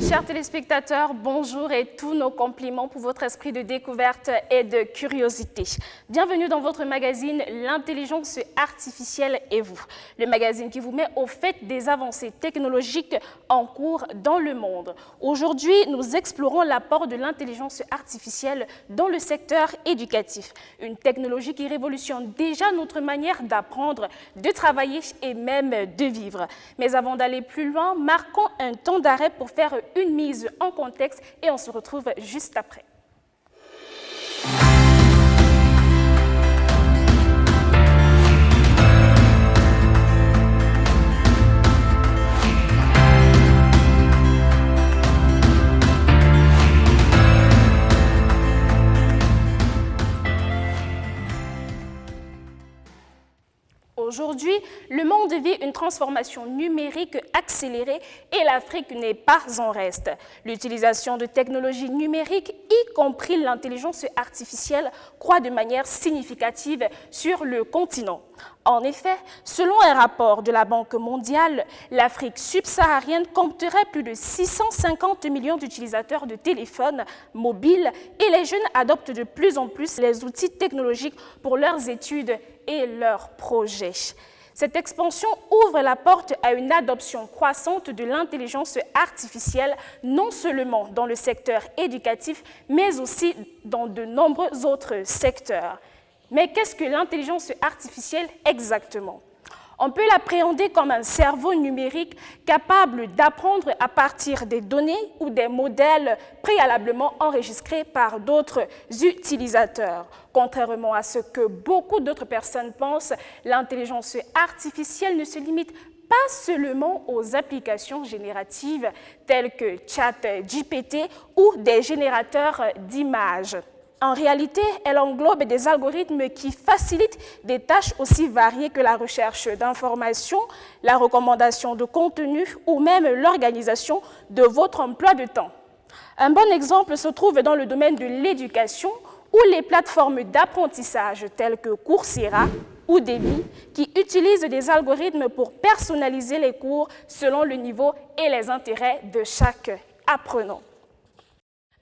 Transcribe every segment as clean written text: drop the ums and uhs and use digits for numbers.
Chers téléspectateurs, bonjour et tous nos compliments pour votre esprit de découverte et de curiosité. Bienvenue dans votre magazine L'intelligence artificielle et vous, le magazine qui vous met au fait des avancées technologiques en cours dans le monde. Aujourd'hui, nous explorons l'apport de l'intelligence artificielle dans le secteur éducatif, une technologie qui révolutionne déjà notre manière d'apprendre, de travailler et même de vivre. Mais avant d'aller plus loin, marquons un temps d'arrêt pour faire une mise en contexte et on se retrouve juste après. Aujourd'hui, le monde vit une transformation numérique accélérée et l'Afrique n'est pas en reste. L'utilisation de technologies numériques, y compris l'intelligence artificielle, croît de manière significative sur le continent. En effet, selon un rapport de la Banque mondiale, l'Afrique subsaharienne compterait plus de 650 millions d'utilisateurs de téléphones mobiles et les jeunes adoptent de plus en plus les outils technologiques pour leurs études et leurs projets. Cette expansion ouvre la porte à une adoption croissante de l'intelligence artificielle, non seulement dans le secteur éducatif, mais aussi dans de nombreux autres secteurs. Mais qu'est-ce que l'intelligence artificielle exactement? On peut l'appréhender comme un cerveau numérique capable d'apprendre à partir des données ou des modèles préalablement enregistrés par d'autres utilisateurs. Contrairement à ce que beaucoup d'autres personnes pensent, l'intelligence artificielle ne se limite pas seulement aux applications génératives telles que ChatGPT ou des générateurs d'images. En réalité, elle englobe des algorithmes qui facilitent des tâches aussi variées que la recherche d'informations, la recommandation de contenu ou même l'organisation de votre emploi de temps. Un bon exemple se trouve dans le domaine de l'éducation où les plateformes d'apprentissage telles que Coursera ou Udemy qui utilisent des algorithmes pour personnaliser les cours selon le niveau et les intérêts de chaque apprenant.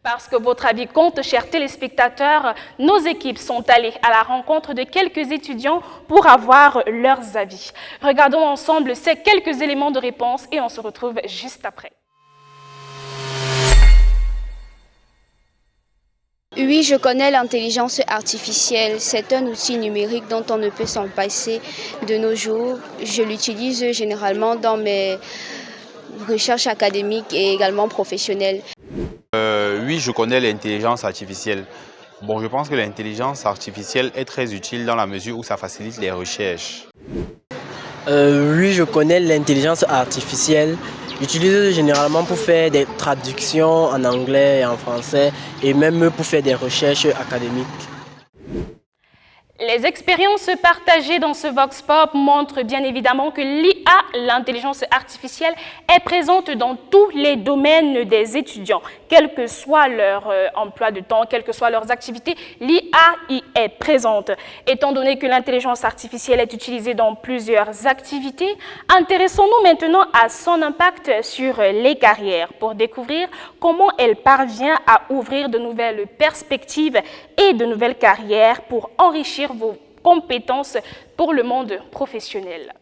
Parce que votre avis compte, chers téléspectateurs, nos équipes sont allées à la rencontre de quelques étudiants pour avoir leurs avis. Regardons ensemble ces quelques éléments de réponse et on se retrouve juste après. Oui, je connais l'intelligence artificielle. C'est un outil numérique dont on ne peut s'en passer de nos jours. Je l'utilise généralement dans mes recherches académiques et également professionnelles. Oui, je connais l'intelligence artificielle. Bon, je pense que l'intelligence artificielle est très utile dans la mesure où ça facilite les recherches. Oui, je connais l'intelligence artificielle. J'utilise généralement pour faire des traductions en anglais et en français et même pour faire des recherches académiques. Les expériences partagées dans ce Vox Pop montrent bien évidemment que l'IA, l'intelligence artificielle, est présente dans tous les domaines des étudiants. Quel que soit leur emploi de temps, quelles que soient leurs activités, l'IA y est présente. Étant donné que l'intelligence artificielle est utilisée dans plusieurs activités, intéressons-nous maintenant à son impact sur les carrières pour découvrir comment elle parvient à ouvrir de nouvelles perspectives et de nouvelles carrières pour enrichir vos compétences pour le monde professionnel.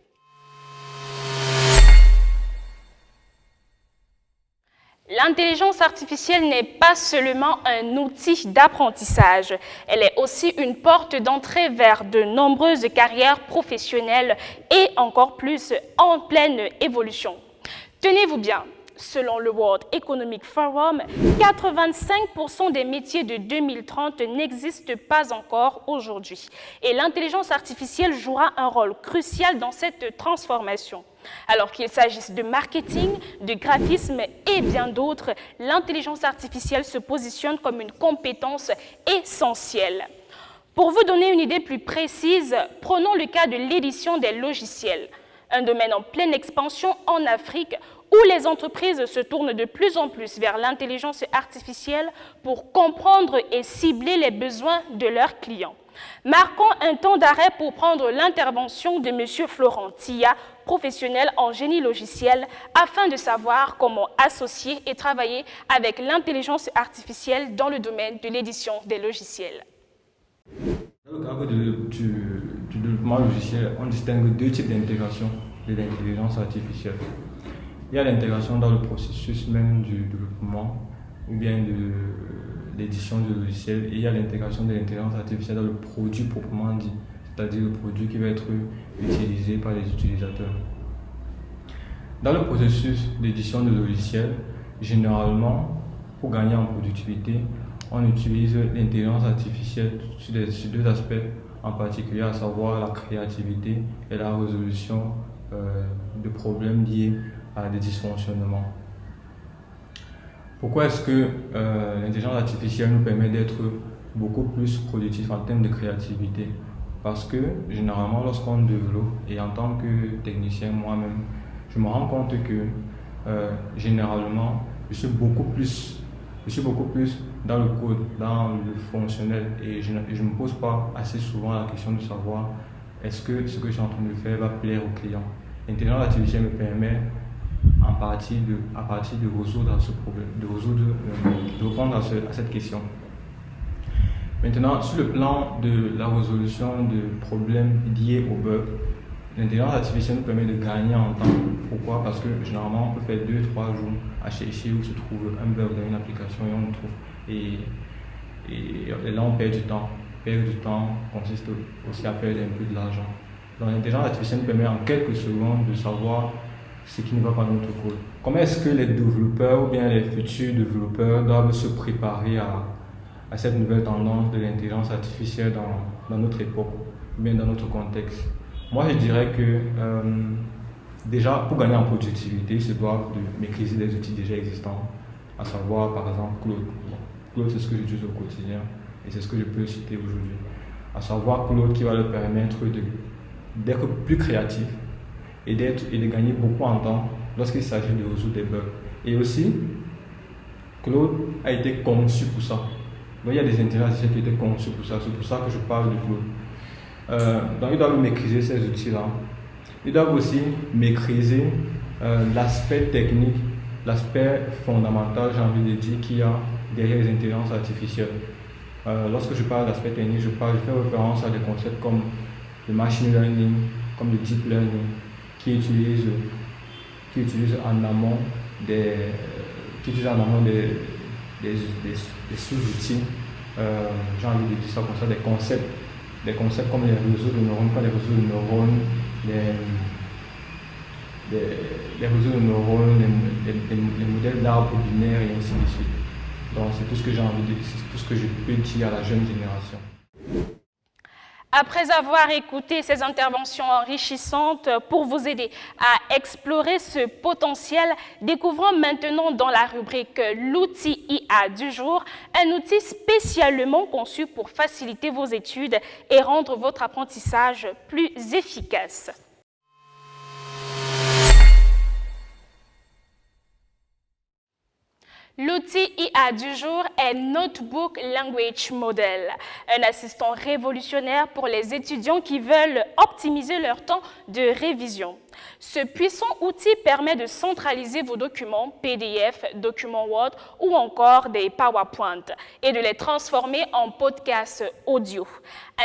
L'intelligence artificielle n'est pas seulement un outil d'apprentissage, elle est aussi une porte d'entrée vers de nombreuses carrières professionnelles et encore plus en pleine évolution. Tenez-vous bien. Selon le World Economic Forum, 85% des métiers de 2030 n'existent pas encore aujourd'hui. Et l'intelligence artificielle jouera un rôle crucial dans cette transformation. Alors qu'il s'agisse de marketing, de graphisme et bien d'autres, l'intelligence artificielle se positionne comme une compétence essentielle. Pour vous donner une idée plus précise, prenons le cas de l'édition des logiciels. Un domaine en pleine expansion en Afrique où les entreprises se tournent de plus en plus vers l'intelligence artificielle pour comprendre et cibler les besoins de leurs clients. Marquons un temps d'arrêt pour prendre l'intervention de M. Florent Tia, professionnel en génie logiciel, afin de savoir comment associer et travailler avec l'intelligence artificielle dans le domaine de l'édition des logiciels. Dans le cadre du développement logiciel, on distingue deux types d'intégration de l'intelligence artificielle. Il y a l'intégration dans le processus même du développement ou bien de l'édition du logiciel, et il y a l'intégration de l'intelligence artificielle dans le produit proprement dit, c'est-à-dire le produit qui va être utilisé par les utilisateurs. Dans le processus d'édition de logiciel, généralement, pour gagner en productivité, on utilise l'intelligence artificielle sur deux aspects en particulier, à savoir la créativité et la résolution de problèmes liés à des dysfonctionnements. Pourquoi est-ce que l'intelligence artificielle nous permet d'être beaucoup plus productif en termes de créativité? Parce que généralement, lorsqu'on développe, et en tant que technicien moi-même, je me rends compte que généralement, je suis beaucoup plus dans le code, dans le fonctionnel, et je ne me pose pas assez souvent la question de savoir est-ce que ce que je suis en train de faire va plaire au client. L'intelligence artificielle me permet à partir de résoudre ce problème, de répondre à cette question. Maintenant, sur le plan de la résolution de problèmes liés au bug, l'intelligence artificielle nous permet de gagner en temps. Pourquoi? Parce que généralement, on peut faire 2-3 jours à chercher où se trouve un bug dans une application et on le trouve. Et là, on perd du temps. Perdre du temps consiste aussi à perdre un peu de l'argent. Donc, l'intelligence artificielle nous permet en quelques secondes de savoir ce qui ne va pas dans notre code. Comment est-ce que les développeurs ou bien les futurs développeurs doivent se préparer à cette nouvelle tendance de l'intelligence artificielle dans notre époque, ou bien dans notre contexte? Moi, je dirais que déjà, pour gagner en productivité, ils se doivent de maîtriser des outils déjà existants, à savoir par exemple Claude. Claude, c'est ce que j'utilise au quotidien et c'est ce que je peux citer aujourd'hui. À savoir Claude qui va leur permettre d'être plus créatif et de gagner beaucoup en temps lorsqu'il s'agit de résoudre des bugs. Et aussi, Claude a été conçu pour ça. Donc, il y a des intelligences qui ont été conçues pour ça. C'est pour ça que je parle de Claude. Donc, ils doivent maîtriser ces outils-là. Ils doivent aussi maîtriser l'aspect technique, l'aspect fondamental, j'ai envie de dire, qu'il y a derrière les intelligences artificielles. Lorsque je parle d'aspect technique, je fais référence à des concepts comme le machine learning, comme le deep learning, qui utilisent en amont des sous-outils, j'ai envie de dire ça comme ça, des concepts comme les réseaux de neurones, pas les réseaux de neurones, les réseaux de neurones, les modèles d'arbres binaires et ainsi de suite. Donc c'est tout ce que j'ai envie de dire, c'est tout ce que je peux dire à la jeune génération. Après avoir écouté ces interventions enrichissantes pour vous aider à explorer ce potentiel, découvrons maintenant dans la rubrique l'outil IA du jour, un outil spécialement conçu pour faciliter vos études et rendre votre apprentissage plus efficace. L'outil IA du jour est Notebook Language Model, un assistant révolutionnaire pour les étudiants qui veulent optimiser leur temps de révision. Ce puissant outil permet de centraliser vos documents PDF, documents Word ou encore des PowerPoint et de les transformer en podcasts audio.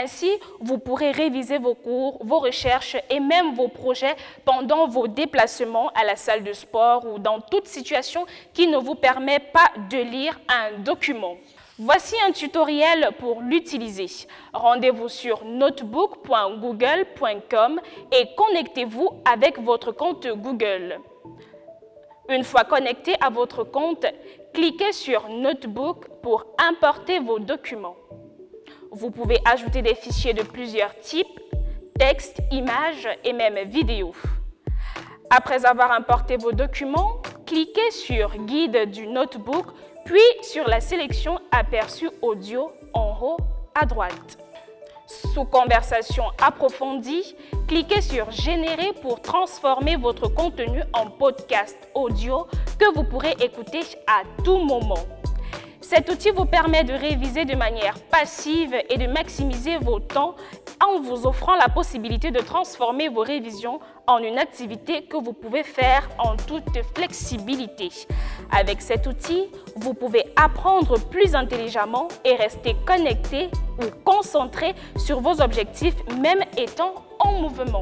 Ainsi, vous pourrez réviser vos cours, vos recherches et même vos projets pendant vos déplacements à la salle de sport ou dans toute situation qui ne vous permet pas de lire un document. Voici un tutoriel pour l'utiliser. Rendez-vous sur notebook.google.com et connectez-vous avec votre compte Google. Une fois connecté à votre compte, cliquez sur Notebook pour importer vos documents. Vous pouvez ajouter des fichiers de plusieurs types, textes, images et même vidéos. Après avoir importé vos documents, cliquez sur Guide du Notebook, puis sur la sélection Aperçu audio en haut à droite. Sous conversation approfondie, cliquez sur Générer pour transformer votre contenu en podcast audio que vous pourrez écouter à tout moment. Cet outil vous permet de réviser de manière passive et de maximiser vos temps en vous offrant la possibilité de transformer vos révisions en une activité que vous pouvez faire en toute flexibilité. Avec cet outil, vous pouvez apprendre plus intelligemment et rester connecté ou concentré sur vos objectifs, même étant en mouvement.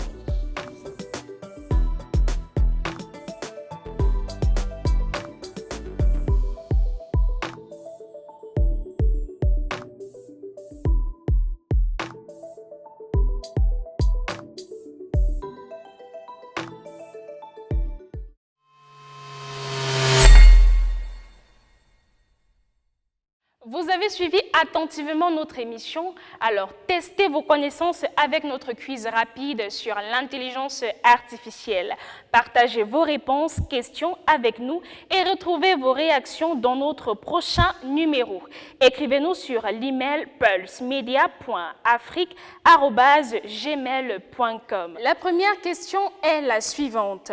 Vous avez suivi attentivement notre émission, alors testez vos connaissances avec notre quiz rapide sur l'intelligence artificielle. Partagez vos réponses, questions avec nous et retrouvez vos réactions dans notre prochain numéro. Écrivez-nous sur l'email pulsemedia.afrique@gmail.com. La première question est la suivante.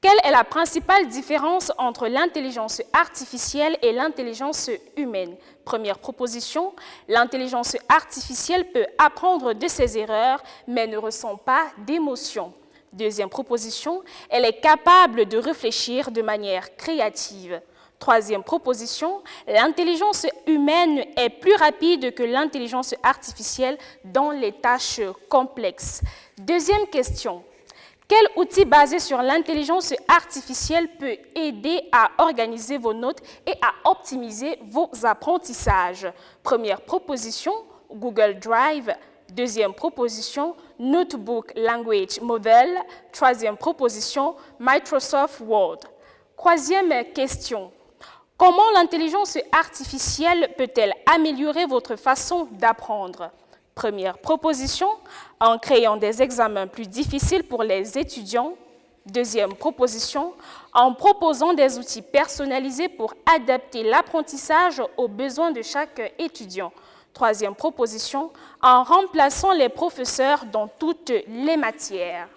Quelle est la principale différence entre l'intelligence artificielle et l'intelligence humaine? Première proposition, l'intelligence artificielle peut apprendre de ses erreurs, mais ne ressent pas d'émotion. Deuxième proposition, elle est capable de réfléchir de manière créative. Troisième proposition, l'intelligence humaine est plus rapide que l'intelligence artificielle dans les tâches complexes. Deuxième question. Quel outil basé sur l'intelligence artificielle peut aider à organiser vos notes et à optimiser vos apprentissages? Première proposition, Google Drive. Deuxième proposition, Notebook Language Model. Troisième proposition, Microsoft Word. Troisième question. Comment l'intelligence artificielle peut-elle améliorer votre façon d'apprendre? Première proposition, en créant des examens plus difficiles pour les étudiants. Deuxième proposition, en proposant des outils personnalisés pour adapter l'apprentissage aux besoins de chaque étudiant. Troisième proposition, en remplaçant les professeurs dans toutes les matières.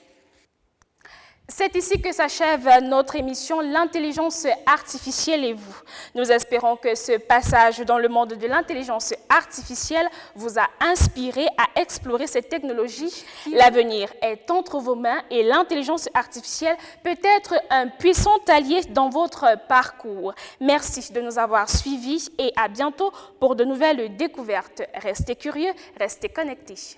C'est ici que s'achève notre émission L'intelligence artificielle et vous. Nous espérons que ce passage dans le monde de l'intelligence artificielle vous a inspiré à explorer cette technologie. L'avenir est entre vos mains et l'intelligence artificielle peut être un puissant allié dans votre parcours. Merci de nous avoir suivis et à bientôt pour de nouvelles découvertes. Restez curieux, restez connectés.